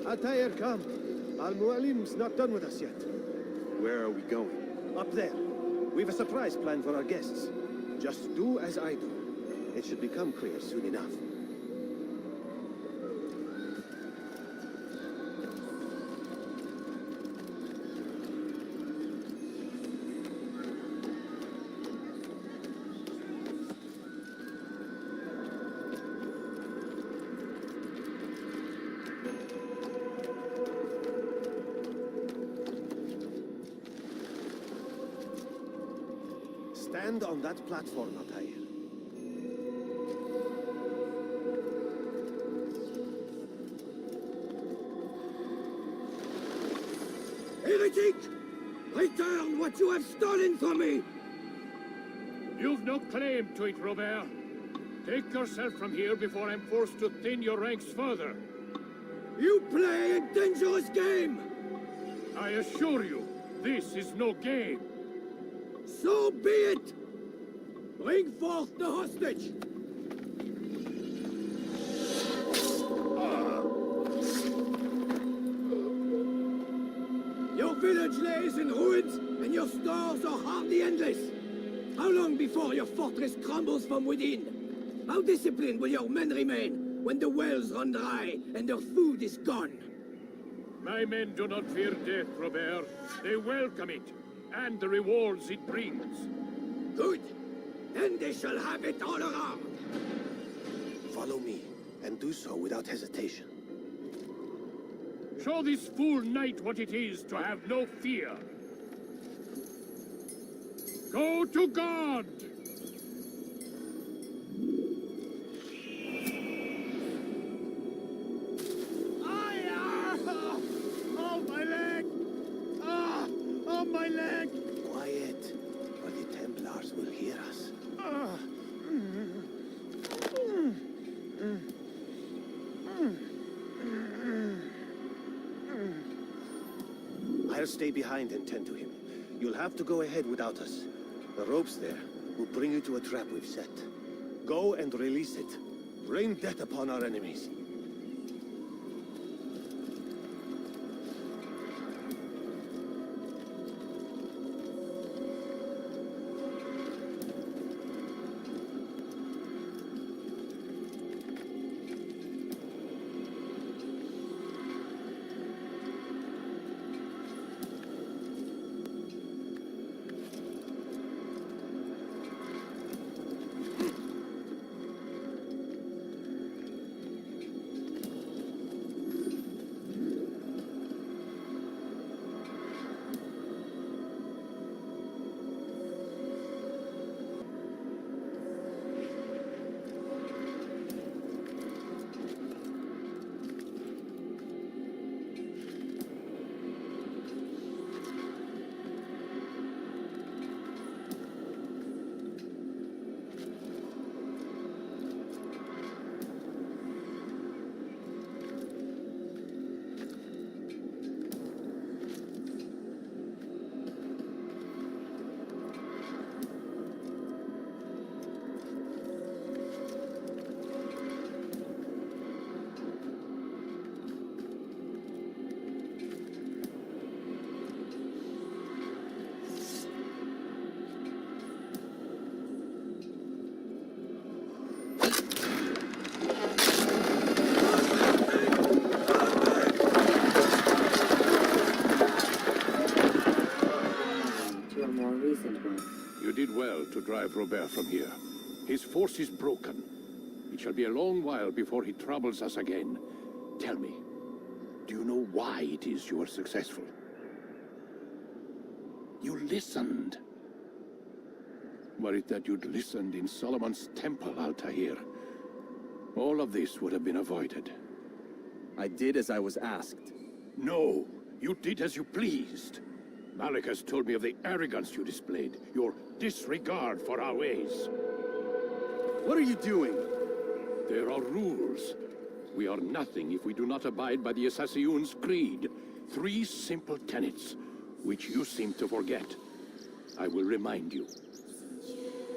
Altaïr, come. Al-Mualim's not done with us yet. Where are we going? Up there. We've a surprise planned for our guests. Just do as I do. It should become clear soon enough. Stand on that platform, Altaïr. Heretic! Return what you have stolen from me! You've no claim to it, Robert. Take yourself from here before I'm forced to thin your ranks further. You play a dangerous game! I assure you, this is no game. So be it! Bring forth the hostage! Your village lays in ruins, and your stores are hardly endless. How long before your fortress crumbles from within? How disciplined will your men remain when the wells run dry and their food is gone? My men do not fear death, Robert. They welcome it, and the rewards it brings. Good. Then they shall have it all around. Follow me, and do so without hesitation. Show this fool knight what it is to have no fear. Go to God! Oh, my leg! Oh, my leg! Quiet, or the Templars will hear us. I'll stay behind and tend to him. You'll have to go ahead without us. The ropes there will bring you to a trap we've set. Go and release it. Rain death upon our enemies. You did well to drive Robert from here. His force is broken. It shall be a long while before he troubles us again. Tell me, do you know why it is you were successful? You listened. Were it that you'd listened in Solomon's temple, Altaïr, all of this would have been avoided. I did as I was asked. No, you did as you pleased. Malik has told me of the arrogance you displayed, your disregard for our ways. What are you doing? There are rules. We are nothing if we do not abide by the Hashshashin's creed. 3 simple tenets, which you seem to forget. I will remind you.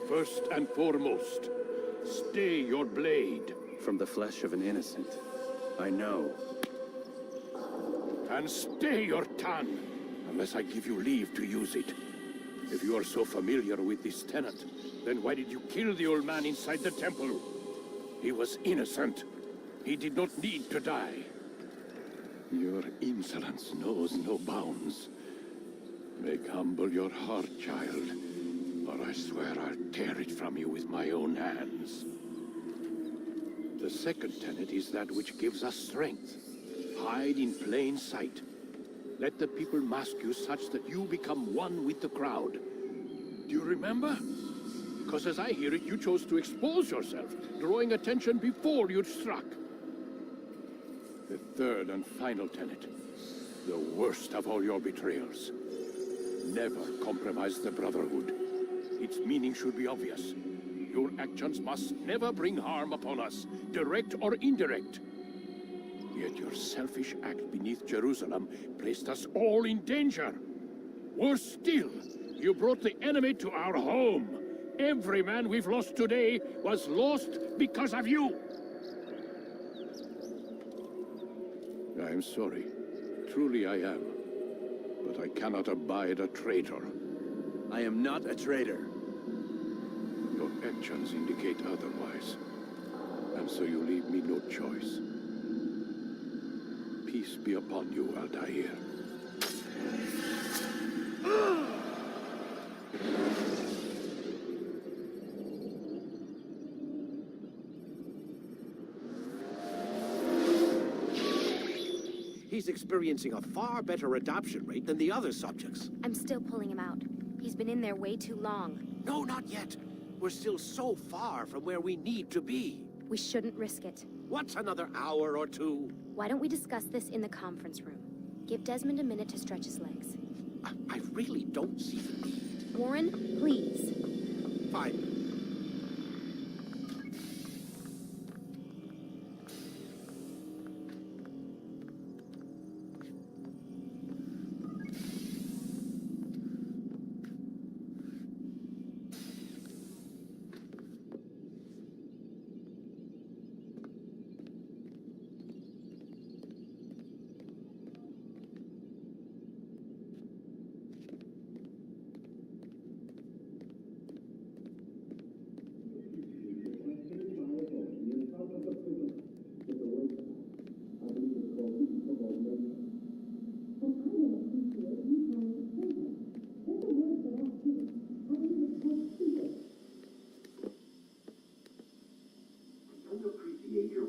First and foremost, stay your blade. From the flesh of an innocent. I know. And stay your tongue, unless I give you leave to use it. If you are so familiar with this tenant, then why did you kill the old man inside the temple? He was innocent. He did not need to die. Your insolence knows no bounds. Make humble your heart, child, or I swear I'll tear it from you with my own hands. The second tenet is that which gives us strength. Hide in plain sight. Let the people mask you such that you become one with the crowd. Do you remember? Because as I hear it, you chose to expose yourself, drawing attention before you'd struck. The third and final tenet, the worst of all your betrayals. Never compromise the Brotherhood. Its meaning should be obvious. Your actions must never bring harm upon us, direct or indirect. Yet your selfish act beneath Jerusalem placed us all in danger. Worse still, you brought the enemy to our home. Every man we've lost today was lost because of you. I am sorry. Truly I am. But I cannot abide a traitor. I am not a traitor. Your actions indicate otherwise. And so you leave me no choice. Peace be upon you, Altaïr. He's experiencing a far better adoption rate than the other subjects. I'm still pulling him out. He's been in there way too long. No, not yet. We're still so far from where we need to be. We shouldn't risk it. What's another hour or two? Why don't we discuss this in the conference room? Give Desmond a minute to stretch his legs. I really don't see the need. Warren, please. Fine.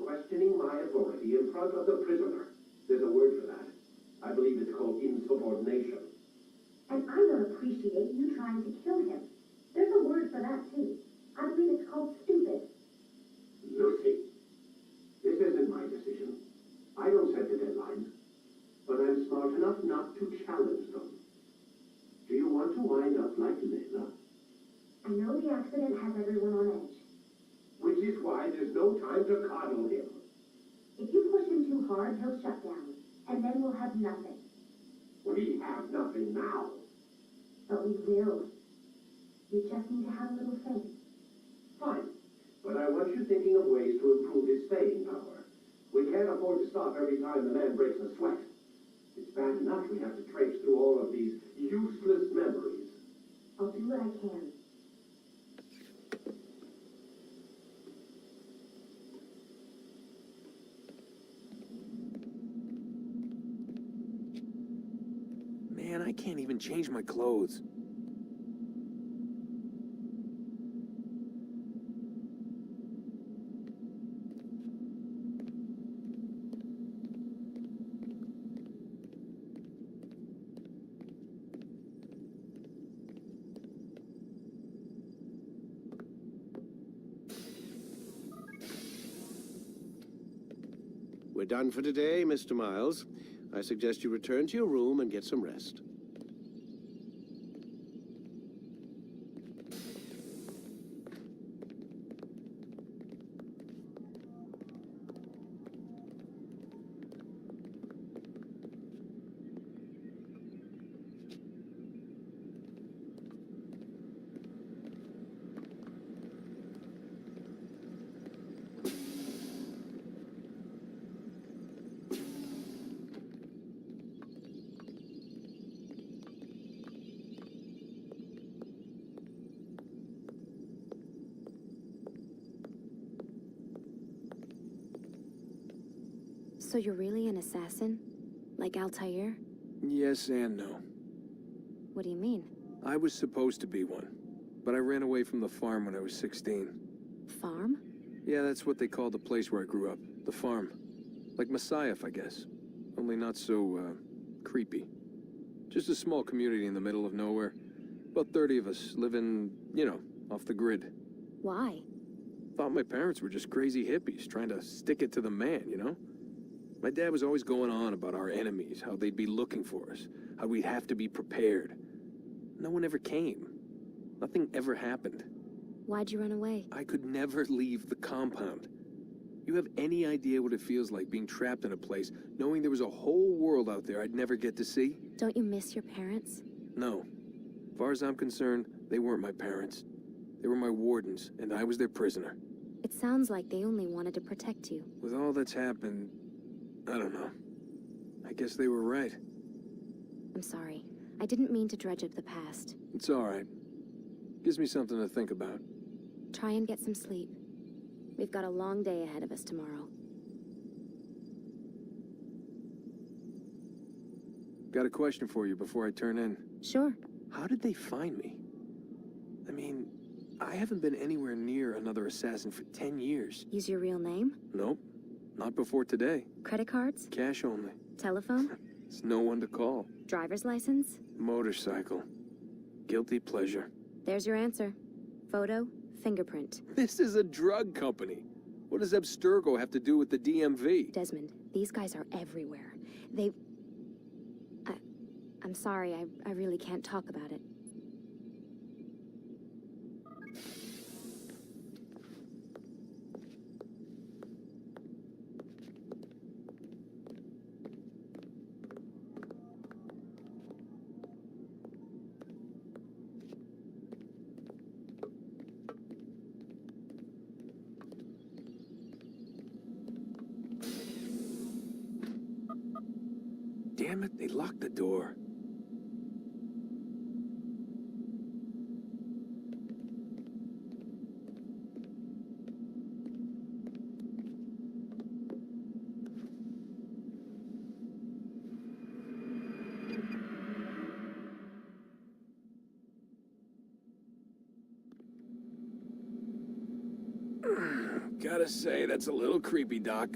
Questioning my authority in front of the prisoner. There's a word for that. I believe it's called insubordination. And I don't appreciate you trying to kill him. There's a word for that, too. I believe it's called stupid. Lucy, this isn't my decision. I don't set the deadlines. But I'm smart enough not to challenge them. Do you want to wind up like Layla? I know the accident has everyone on edge. Which is why there's no time to coddle him. If you push him too hard, he'll shut down. And then we'll have nothing. We have nothing now. But we will. You just need to have a little faith. Fine. But I want you thinking of ways to improve his staying power. We can't afford to stop every time the man breaks a sweat. It's bad enough we have to traipse through all of these useless memories. I'll do what I can. Man, I can't even change my clothes. We're done for today, Mr. Miles. I suggest you return to your room and get some rest. So you're really an assassin? Like Altaïr? Yes and no. What do you mean? I was supposed to be one, but I ran away from the farm when I was 16. Farm? Yeah, that's what they called the place where I grew up. The farm. Like Messiah, I guess. Only not so, creepy. Just a small community in the middle of nowhere. About 30 of us, living, you know, off the grid. Why? Thought my parents were just crazy hippies, trying to stick it to the man, you know? My dad was always going on about our enemies, how they'd be looking for us, how we'd have to be prepared. No one ever came. Nothing ever happened. Why'd you run away? I could never leave the compound. You have any idea what it feels like being trapped in a place, knowing there was a whole world out there I'd never get to see? Don't you miss your parents? No. As far as I'm concerned, they weren't my parents. They were my wardens, and I was their prisoner. It sounds like they only wanted to protect you. With all that's happened, I don't know. I guess they were right. I'm sorry. I didn't mean to dredge up the past. It's all right. Gives me something to think about. Try and get some sleep. We've got a long day ahead of us tomorrow. Got a question for you before I turn in. Sure. How did they find me? I mean, I haven't been anywhere near another assassin for 10 years. Use your real name? Nope. Not before today. Credit cards? Cash only. Telephone? There's no one to call. Driver's license? Motorcycle. Guilty pleasure. There's your answer. Photo, fingerprint. This is a drug company. What does Abstergo have to do with the DMV? Desmond, these guys are everywhere. I'm sorry, I really can't talk about it. Damn it, they locked the door. Gotta say, that's a little creepy, Doc.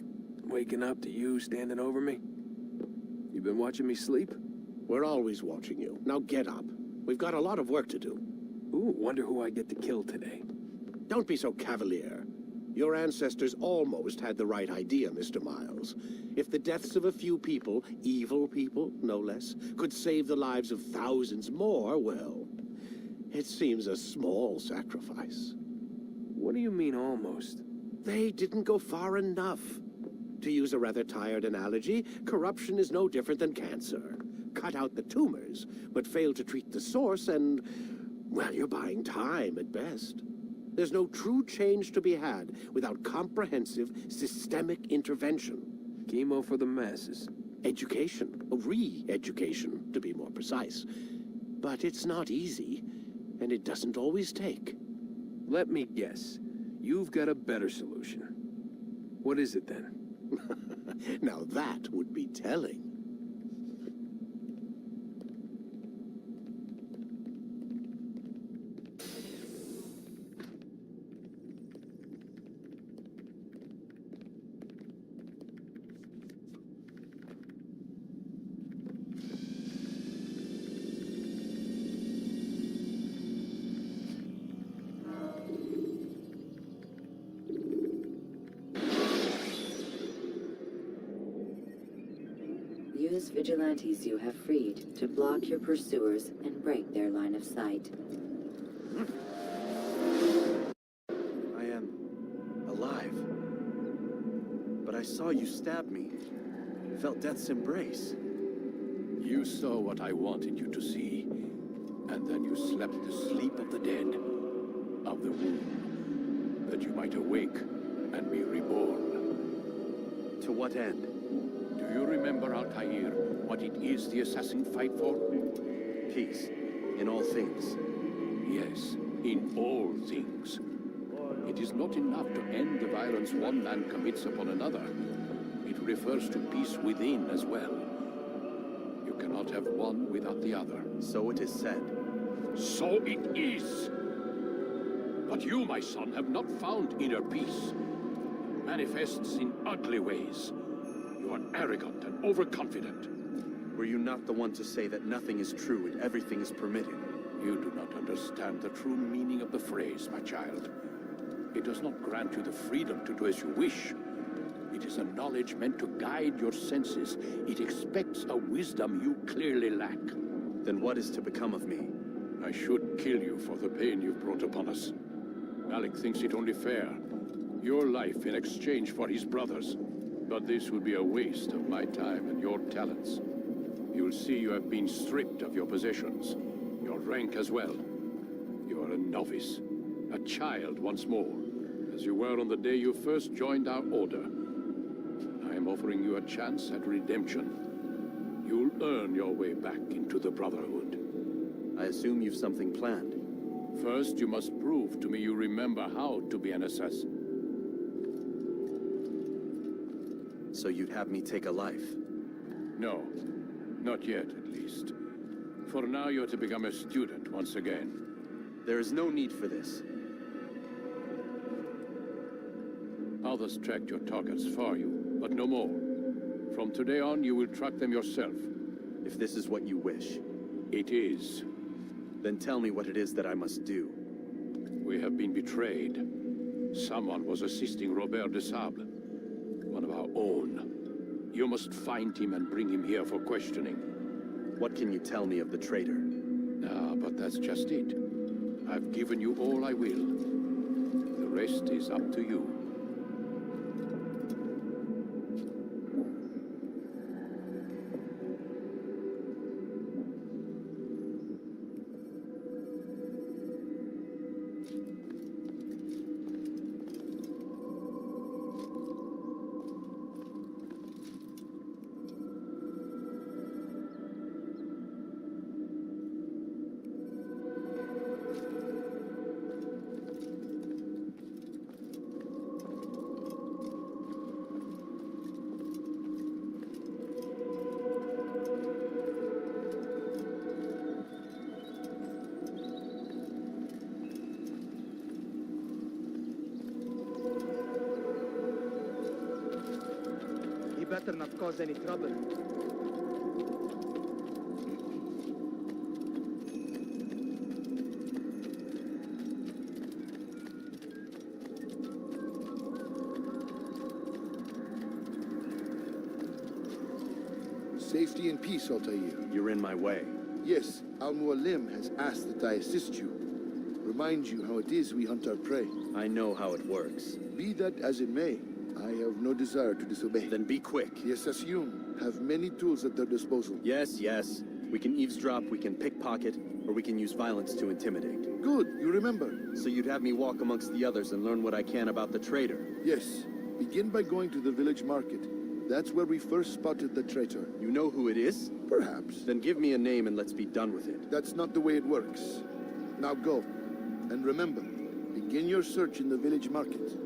Waking up to you standing over me. You been watching me sleep? We're always watching you. Now get up. We've got a lot of work to do. Ooh, wonder who I get to kill today. Don't be so cavalier. Your ancestors almost had the right idea, Mr. Miles. If the deaths of a few people, evil people, no less, could save the lives of thousands more, well, it seems a small sacrifice. What do you mean, almost? They didn't go far enough. To use a rather tired analogy, corruption is no different than cancer. Cut out the tumors, but fail to treat the source and, well, you're buying time at best. There's no true change to be had without comprehensive, systemic intervention. Chemo for the masses. Education, re-education, to be more precise. But it's not easy, and it doesn't always take. Let me guess. You've got a better solution. What is it then? Now that would be telling. Use vigilantes you have freed to block your pursuers and break their line of sight. I am alive. But I saw you stab me. Felt death's embrace. You saw what I wanted you to see, and then you slept the sleep of the dead, of the womb, that you might awake and be reborn. To what end? Do you remember, Altaïr, what it is the assassin fight for? Peace. In all things. Yes, in all things. It is not enough to end the violence one man commits upon another. It refers to peace within as well. You cannot have one without the other. So it is said. So it is! But you, my son, have not found inner peace. It manifests in ugly ways. You are arrogant and overconfident. Were you not the one to say that nothing is true and everything is permitted? You do not understand the true meaning of the phrase, my child. It does not grant you the freedom to do as you wish. It is a knowledge meant to guide your senses. It expects a wisdom you clearly lack. Then what is to become of me? I should kill you for the pain you've brought upon us. Malik thinks it only fair. Your life in exchange for his brother's. But this would be a waste of my time and your talents. You'll see you have been stripped of your possessions. Your rank as well. You are a novice. A child once more. As you were on the day you first joined our order. I am offering you a chance at redemption. You'll earn your way back into the Brotherhood. I assume you've something planned. First, you must prove to me you remember how to be an assassin. So you'd have me take a life? No. Not yet, at least. For now, you're to become a student once again. There is no need for this. Others tracked your targets for you, but no more. From today on, you will track them yourself. If this is what you wish. It is. Then tell me what it is that I must do. We have been betrayed. Someone was assisting Robert de Sable, one of our own. You must find him and bring him here for questioning. What can you tell me of the traitor? Ah, but that's just it. I've given you all I will. The rest is up to you. Better not cause any trouble. Safety and peace, Altaïr. You're in my way. Yes, Al-Mualim has asked that I assist you. Remind you how it is we hunt our prey. I know how it works. Be that as it may, I have no desire to disobey. Then be quick. The Hashshashin have many tools at their disposal. Yes, yes. We can eavesdrop, we can pickpocket, or we can use violence to intimidate. Good, you remember. So you'd have me walk amongst the others and learn what I can about the traitor? Yes. Begin by going to the village market. That's where we first spotted the traitor. You know who it is? Perhaps. Then give me a name and let's be done with it. That's not the way it works. Now go. And remember, begin your search in the village market.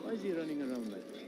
Why is he running around like that?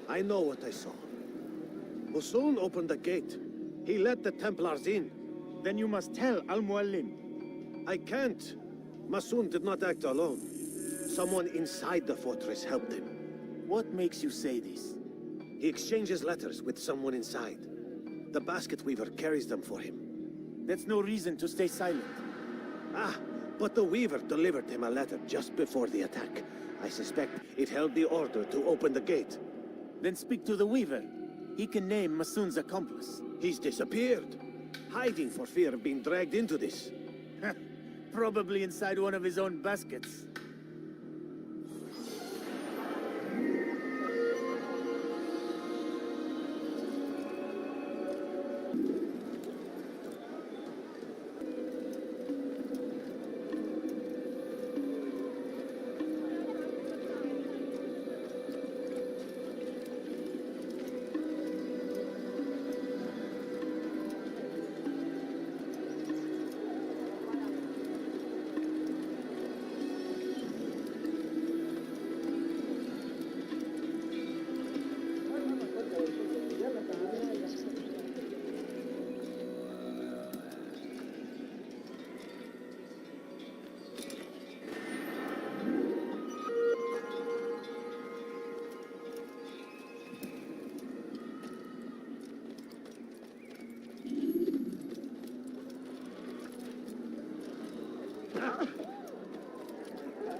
I know what I saw. Masoon opened the gate. He let the Templars in. Then you must tell Al-Mualim. I can't. Masoon did not act alone. Someone inside the fortress helped him. What makes you say this? He exchanges letters with someone inside. The basket weaver carries them for him. That's no reason to stay silent. Ah, but the weaver delivered him a letter just before the attack. I suspect it held the order to open the gate. Then speak to the weaver. He can name Masoon's accomplice. He's disappeared, hiding for fear of being dragged into this. Probably inside one of his own baskets.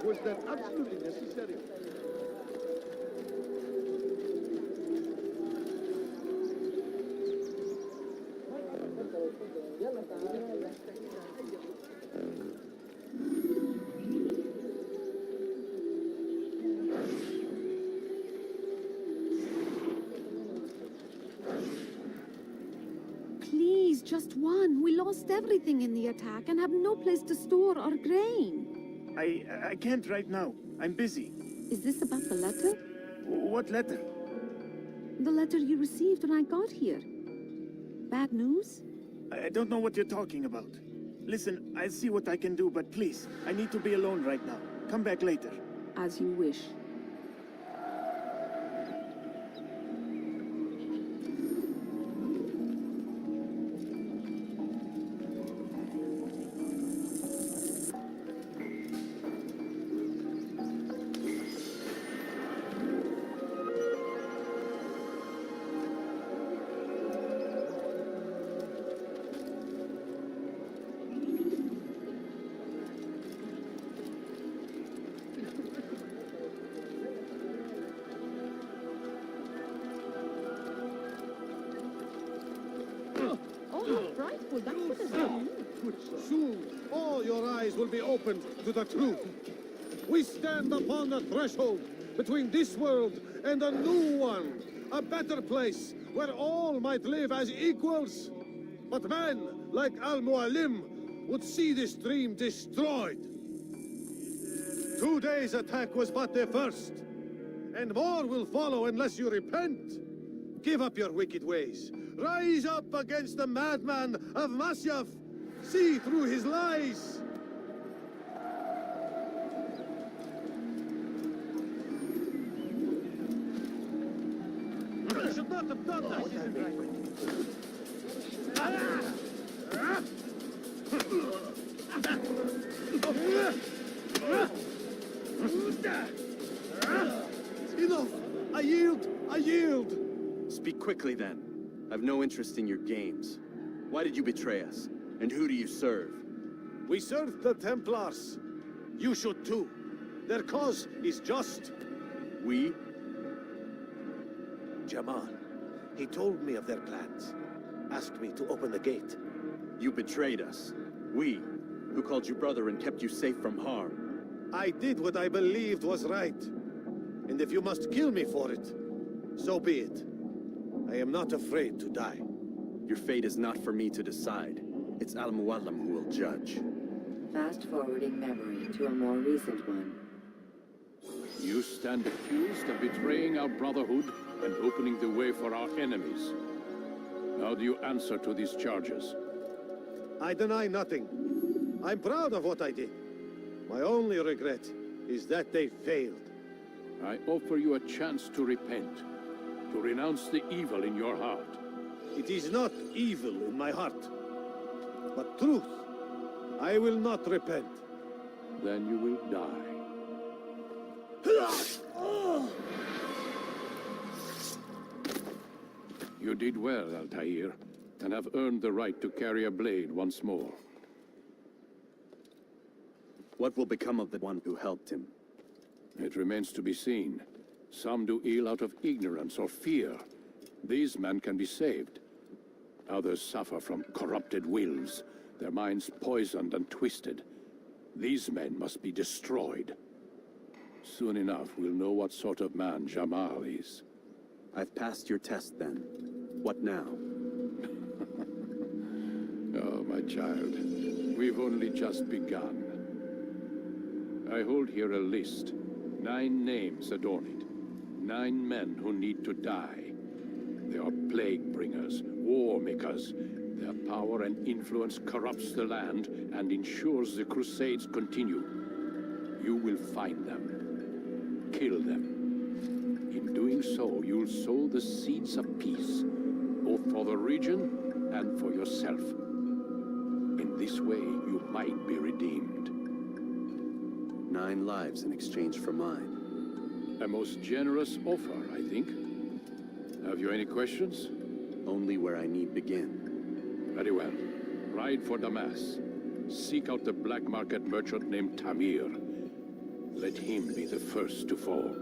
Was that absolutely necessary? Please, just one. We lost everything in the attack and have no place to store our grain. I can't right now. I'm busy. Is this about the letter? What letter? The letter you received when I got here. Bad news? I don't know what you're talking about. Listen, I'll see what I can do, but please, I need to be alone right now. Come back later. As you wish. Soon, all your eyes will be opened to the truth. We stand upon the threshold between this world and a new one, a better place where all might live as equals. But men like Al-Mualim would see this dream destroyed. Today's attack was but the first, and more will follow unless you repent. Give up your wicked ways. Rise up against the madman of Masyaf. See through his lies. You should not have done that. Enough! I yield! I yield! Speak quickly then. I've no interest in your games. Why did you betray us? And who do you serve? We serve the Templars. You should too. Their cause is just. We? Jamal. He told me of their plans. Asked me to open the gate. You betrayed us. We, who called you brother and kept you safe from harm. I did what I believed was right. And if you must kill me for it, so be it. I am not afraid to die. Your fate is not for me to decide. It's Al-Mualim who will judge. Fast-forwarding memory to a more recent one. You stand accused of betraying our brotherhood and opening the way for our enemies. How do you answer to these charges? I deny nothing. I'm proud of what I did. My only regret is that they failed. I offer you a chance to repent. to renounce the evil in your heart. It is not evil in my heart, but truth. I will not repent. Then you will die. You did well, Altaïr, and have earned the right to carry a blade once more. What will become of the one who helped him? It remains to be seen. Some do ill out of ignorance or fear. These men can be saved. Others suffer from corrupted wills, their minds poisoned and twisted. These men must be destroyed. Soon enough, we'll know what sort of man Jamal is. I've passed your test then. What now? Oh, my child. We've only just begun. I hold here a list. 9 names adorn it. 9 men who need to die. They are plague bringers, war makers. Their power and influence corrupts the land and ensures the Crusades continue. You will find them. Kill them. In doing so, you'll sow the seeds of peace, both for the region and for yourself. In this way, you might be redeemed. 9 lives in exchange for mine. A most generous offer, I think. Have you any questions? Only where I need begin. Very well. Ride for Damas. Seek out the black market merchant named Tamir. Let him be the first to fall.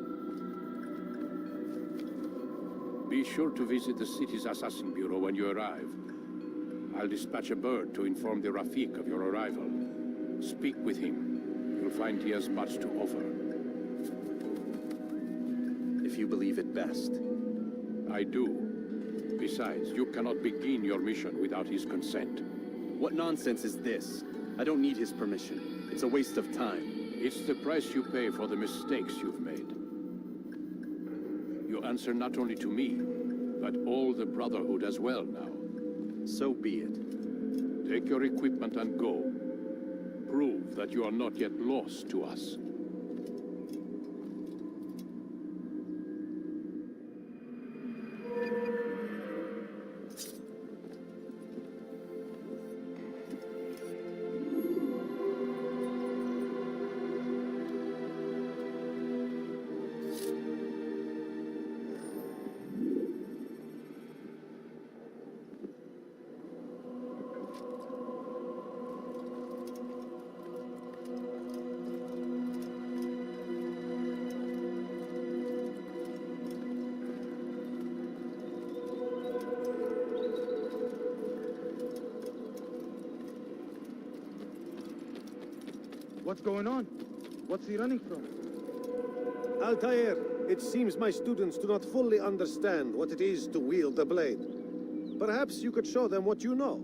Be sure to visit the city's assassin bureau when you arrive. I'll dispatch a bird to inform the Rafiq of your arrival. Speak with him. You'll find he has much to offer. If you believe it best. I do. Besides, you cannot begin your mission without his consent. What nonsense is this? I don't need his permission. It's a waste of time. It's the price you pay for the mistakes you've made. You answer not only to me, but all the Brotherhood as well now. So be it. Take your equipment and go. Prove that you are not yet lost to us. What's going on? What's he running from? Altair, it seems my students do not fully understand what it is to wield the blade. Perhaps you could show them what you know.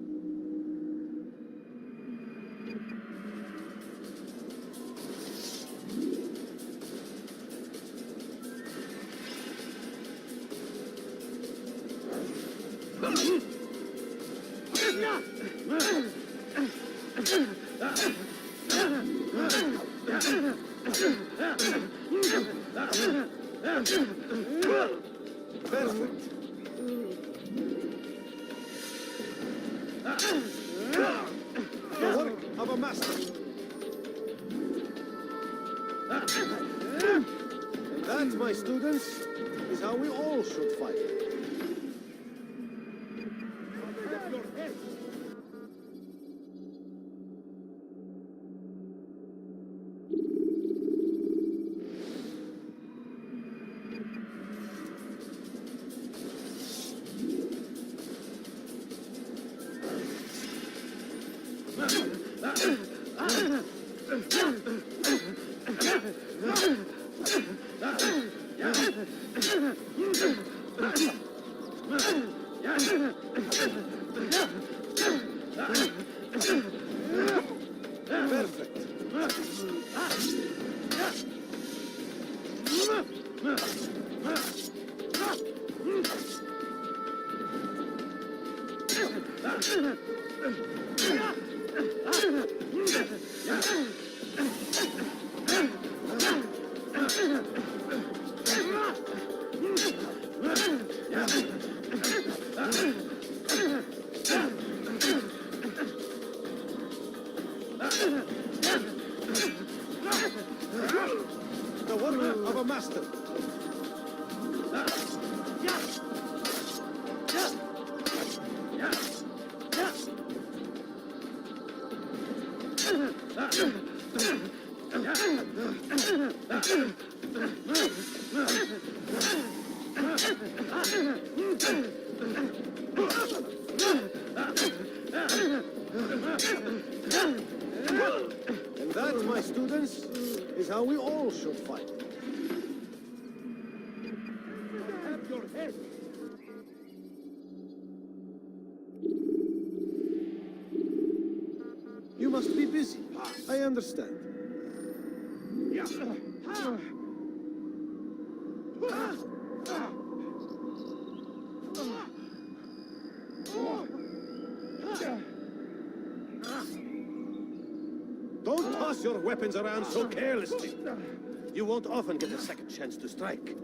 Perfect. The work of a master. That, my students, is how we all should fight. The work of a master. And that, my students, is how we all should fight. Have your head. You must be busy. I understand. Don't toss your weapons around so carelessly. You won't often get a second chance to strike.